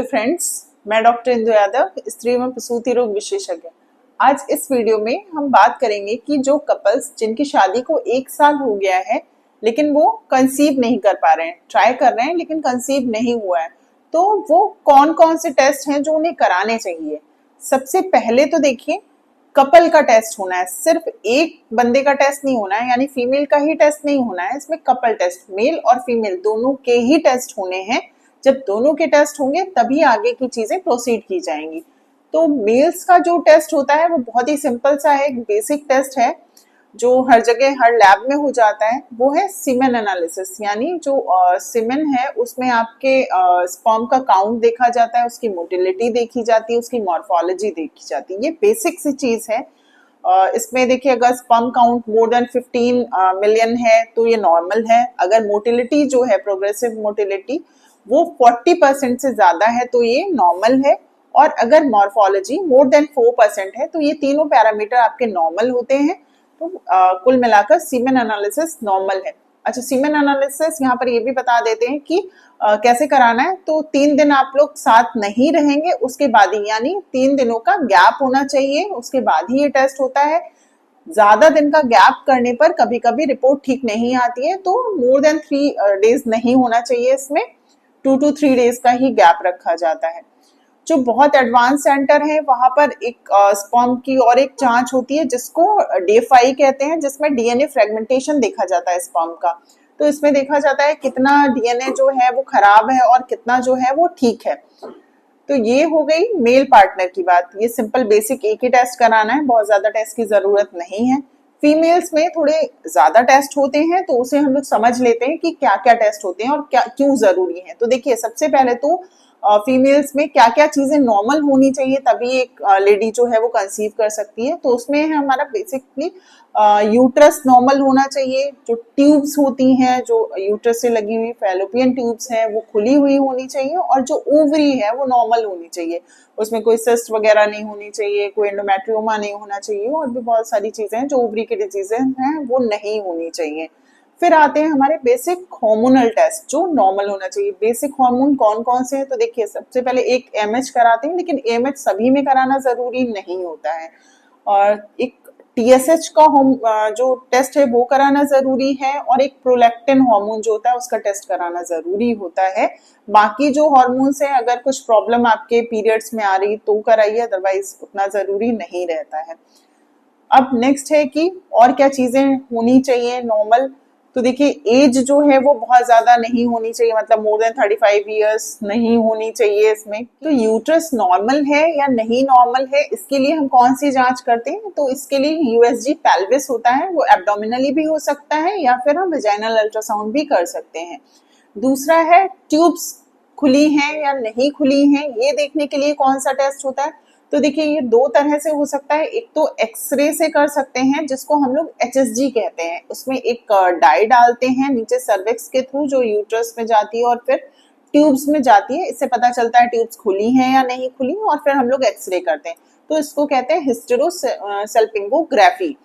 Hello friends, मैं doctor Indu Yadav, स्त्री एवं प्रसूति रोग विशेषज्ञ। आज इस वीडियो में हम बात करेंगे कि जो कपल्स जिनकी शादी को 1 साल हो गया है लेकिन वो कंसीव नहीं कर पा रहे हैं, ट्राई कर रहे हैं लेकिन कंसीव नहीं हुआ है, तो वो कौन कौन से टेस्ट हैं जो उन्हें कराने चाहिए। सबसे पहले तो देखिए, कपल का टेस्ट होना है, सिर्फ एक बंदे का टेस्ट नहीं होना है, यानी फीमेल का ही टेस्ट नहीं होना है। इसमें कपल टेस्ट, मेल और फीमेल दोनों के ही टेस्ट होने हैं। जब दोनों के टेस्ट होंगे तभी आगे की चीजें प्रोसीड की जाएंगी। तो मेल्स का जो टेस्ट होता है वो बहुत ही सिंपल सा है, एक बेसिक टेस्ट है जो हर जगह हर लैब में हो जाता है। वो है सीमेन एनालिसिस, यानी जो सीमेन है उसमें आपके स्पर्म का काउंट देखा जाता है, उसकी मोटिलिटी देखी जाती है, उसकी मॉर्फोलॉजी देखी जाती है। ये बेसिक सी चीज है। इसमें देखिए, अगर sperm count more than 15 million है तो ये नॉर्मल है। अगर मोटिलिटी जो है, प्रोग्रेसिव मोटिलिटी, वो 40% से ज्यादा है तो ये नॉर्मल है। और अगर मॉर्फोलॉजी मोर देन 4% है तो ये तीनों पैरामीटर आपके नॉर्मल होते हैं। तो कुल मिलाकर सीमेन एनालिसिस नॉर्मल है। अच्छा, सीमेन एनालिसिस यहाँ पर ये भी बता देते हैं कि कैसे कराना है। तो 3 दिन आप लोग साथ नहीं रहेंगे, उसके बाद ही, यानी 3 दिनों का गैप होना चाहिए, उसके बाद ही ये टेस्ट होता है। ज्यादा दिन का गैप करने पर कभी कभी रिपोर्ट ठीक नहीं आती है, तो मोर देन 3 डेज नहीं होना चाहिए। इसमें 2 to 3 डेज का ही गैप रखा जाता है। जो बहुत एडवांस सेंटर है वहां पर एक स्पर्म की और एक जांच होती है जिसको डे 5 कहते हैं, जिसमें डीएनए फ्रेगमेंटेशन देखा जाता है स्पर्म का। तो इसमें देखा जाता है कितना डीएनए जो है वो खराब है और कितना जो है वो ठीक है। तो ये हो गई मेल पार्टनर की बात। ये सिंपल बेसिक एक ही टेस्ट कराना है, बहुत ज्यादा टेस्ट की जरूरत नहीं है। फीमेल्स में थोड़े ज्यादा टेस्ट होते हैं, तो उसे हम लोग समझ लेते हैं कि क्या क्या टेस्ट होते हैं और क्या क्यों जरूरी है। तो देखिए, सबसे पहले तो फीमेल्स में क्या क्या चीजें नॉर्मल होनी चाहिए तभी एक लेडी जो है वो कंसीव कर सकती है। तो उसमें है हमारा बेसिकली यूट्रस नॉर्मल होना चाहिए। जो ट्यूब्स होती हैं, जो यूट्रस से लगी हुई फैलोपियन ट्यूब्स हैं, वो खुली हुई होनी चाहिए। और जो ओवरी है वो नॉर्मल होनी चाहिए, उसमें कोई सिस्ट वगैरह नहीं होनी चाहिए, कोई एंडोमेट्रियोमा नहीं होना चाहिए, और भी बहुत सारी चीजें हैं जो ओवरी की डिजीजें हैं वो नहीं होनी चाहिए। फिर आते हैं हमारे बेसिक हार्मोनल टेस्ट जो नॉर्मल होना चाहिए। बेसिक हार्मोन कौन कौन से हैं? तो देखिए, सबसे पहले एक एमएच कराते हैं, लेकिन एमएच सभी में कराना जरूरी नहीं होता है। और एक टीएसएच का जो टेस्ट है वो कराना जरूरी है, और एक प्रोलैक्टिन हार्मोन जो होता है उसका टेस्ट कराना जरूरी होता है। बाकी जो हार्मोन्स हैं, अगर कुछ प्रॉब्लम आपके पीरियड्स में आ रही तो कराइए, अदरवाइज उतना जरूरी नहीं रहता है। अब नेक्स्ट है कि और क्या चीजें होनी चाहिए नॉर्मल। तो देखिए, एज जो है वो बहुत ज्यादा नहीं होनी चाहिए, मतलब मोर देन 35 इयर्स नहीं होनी चाहिए इसमें। तो यूट्रस नॉर्मल है या नहीं नॉर्मल है, इसके लिए हम कौन सी जांच करते हैं? तो इसके लिए यूएसजी पेल्विस होता है, वो एब्डोमिनली भी हो सकता है या फिर हम वेजाइनल अल्ट्रासाउंड भी कर सकते हैं। दूसरा है ट्यूब्स खुली हैं या नहीं खुली हैं, ये देखने के लिए कौन सा टेस्ट होता है? तो देखिए, ये 2 तरह से हो सकता है। एक तो एक्सरे से कर सकते हैं, जिसको हम लोग एचएसजी कहते हैं। उसमें एक डाई डालते हैं नीचे सर्विक्स के थ्रू, जो यूट्रस में जाती है और फिर ट्यूब्स में जाती है। इससे पता चलता है ट्यूब्स खुली हैं या नहीं खुली, और फिर हम लोग एक्सरे करते हैं। तो इसको कहते हैं हिस्टेरोसल्पिंगोग्राफी।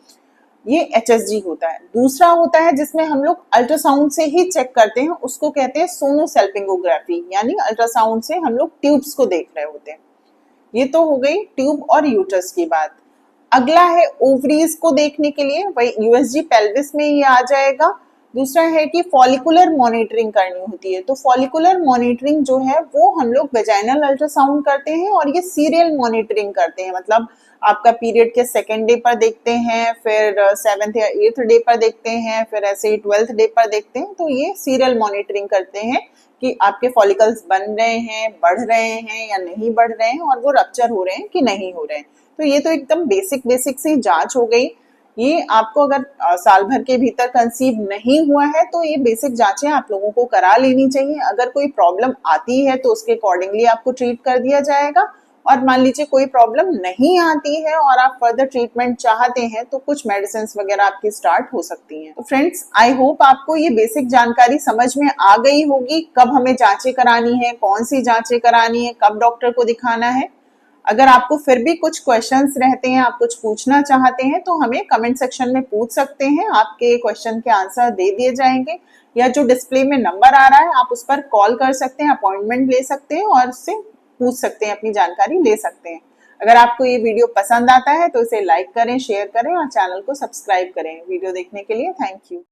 ये एचएसजी होता है। दूसरा होता है जिसमें हम लोग अल्ट्रासाउंड से ही चेक करते हैं, उसको कहते हैं सोनोसल्पिंगोग्राफी, यानी अल्ट्रासाउंड से हम लोग ट्यूब्स को देख रहे होते हैं। ये तो हो गई ट्यूब और यूट्रस की बात। अगला है ओवरीज को देखने के लिए, वही यूएसजी पेल्विस में ये आ जाएगा। दूसरा है कि फॉलिकुलर मॉनिटरिंग करनी होती है। तो फॉलिकुलर मॉनिटरिंग जो है वो हम लोग वेजाइनल अल्ट्रासाउंड करते हैं, और ये सीरियल मॉनिटरिंग करते हैं, मतलब आपका पीरियड के 2nd डे पर देखते हैं, फिर 7th या 8th डे पर देखते हैं, फिर ऐसे ही 12th डे पर देखते हैं। तो ये सीरियल मॉनिटरिंग करते हैं कि आपके फॉलिकल्स बन रहे हैं, बढ़ रहे हैं या नहीं बढ़ रहे हैं, और वो रप्चर हो रहे हैं कि नहीं हो रहे हैं। तो ये तो एकदम बेसिक सी जांच हो गई। ये आपको अगर साल भर के भीतर कंसीव नहीं हुआ है तो ये बेसिक जांचें आप लोगों को करा लेनी चाहिए। अगर कोई प्रॉब्लम आती है तो उसके अकॉर्डिंगली आपको ट्रीट कर दिया जाएगा, और मान लीजिए कोई प्रॉब्लम नहीं आती है और आप फर्दर ट्रीटमेंट चाहते हैं तो कुछ मेडिसिन वगैरह आपकी स्टार्ट हो सकती हैं। तो फ्रेंड्स, आई होप आपको ये बेसिक जानकारी समझ में आ गई होगी, कब हमें जांचें करानी है, कौन सी जांचें करानी है, कब डॉक्टर को दिखाना है। अगर आपको फिर भी कुछ क्वेश्चंस रहते हैं, आप कुछ पूछना चाहते हैं, तो हमें कमेंट सेक्शन में पूछ सकते हैं। आपके क्वेश्चन के आंसर दे दिए जाएंगे, या जो डिस्प्ले में नंबर आ रहा है आप उस पर कॉल कर सकते हैं, अपॉइंटमेंट ले सकते हैं और उससे पूछ सकते हैं, अपनी जानकारी ले सकते हैं। अगर आपको ये वीडियो पसंद आता है तो इसे लाइक करें, शेयर करें और चैनल को सब्सक्राइब करें। वीडियो देखने के लिए थैंक यू।